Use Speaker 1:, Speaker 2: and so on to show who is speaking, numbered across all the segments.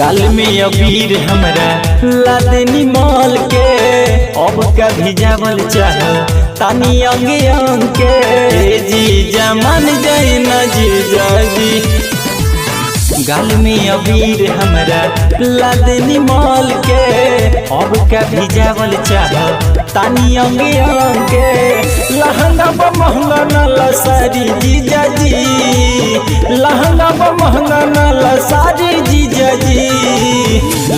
Speaker 1: गाल में अबीर हमरा लादनी माल के अब कभी जावल चाह तानी अंगे अंग के जीजा मन जाए न जीजा जी। गाल में अबीर हमरा लादनी माल के अब कभी जावल चाह तानी अंगे अंग के लहंगा ब महंगा न लसारी जीजा जी, लहंगा ब महंगा न लसारी जीजा जी।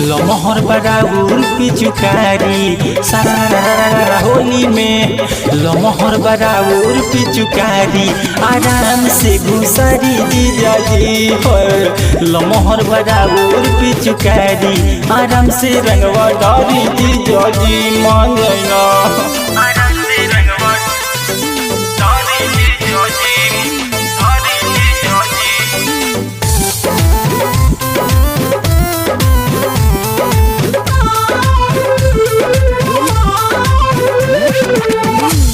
Speaker 1: लमहर बराबर पिचुकारी सारा होली में लमहर बराबर पिचुकारी आराम से घुसारी जीजा जी। लमहर बराबर पिचुकारी आराम से रंगवा डारी जीजा जी। मान जाइना आराम से रंगवा डारी जीजा जी, डारी जीजा जी।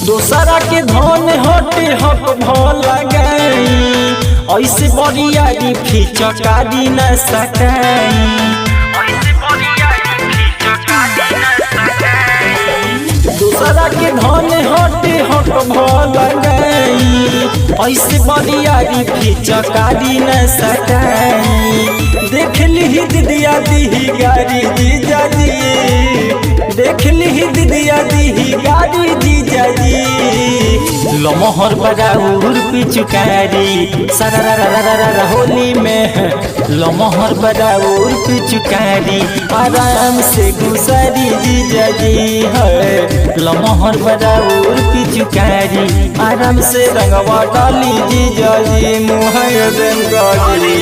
Speaker 1: दोसरा के धन हटे हक भला गई ऐसे बरियारी खिचकारी न सटाई। दूसरा के धन हटे हक भला गई ऐसे बरियारी खिचकारी न सटाई। देख ली दीदिया दी गाड़ी जीजा जी, देख ली दीदिया दी गाड़ी जीजा जी। लमहर बराबर पिचुकारी सारा होली में लमहर बराबर पिचुकारी आराम से घुसारी जीजा जी। है लमहर बराबर पिचुकारी आराम से रंगवा डाली जीजा जी। मुहर रंगाली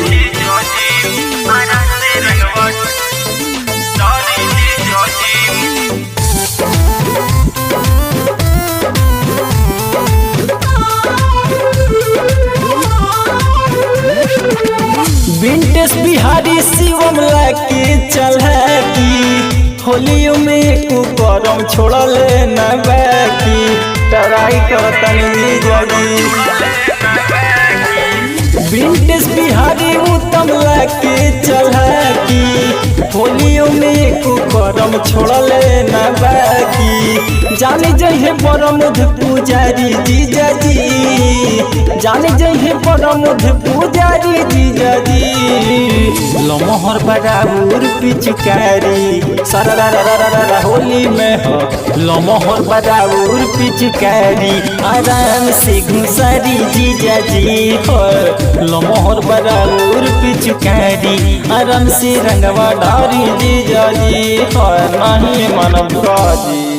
Speaker 1: विंटेज बिहारी शिवम लाके चलती होलियो में कुकरम छोड़ल न बाकी टराई करतनी जगी। विंटेज बिहारी उत्तम लाके चलती होलियो में कुकरम छोड़ल न बाकी। जाने जहे परमध पुजारी जीजा जी, जाने जहे परमध पुजारी जीजा जी। लमहर बराबर पिचुकारी सारा होली में लमहर बराबर पिचुकारी आराम से घुसारी जीजा जी। लमहर बराबर पिचुकारी आराम से रंगवा डारी जीजा जी। नहीं मानव जी।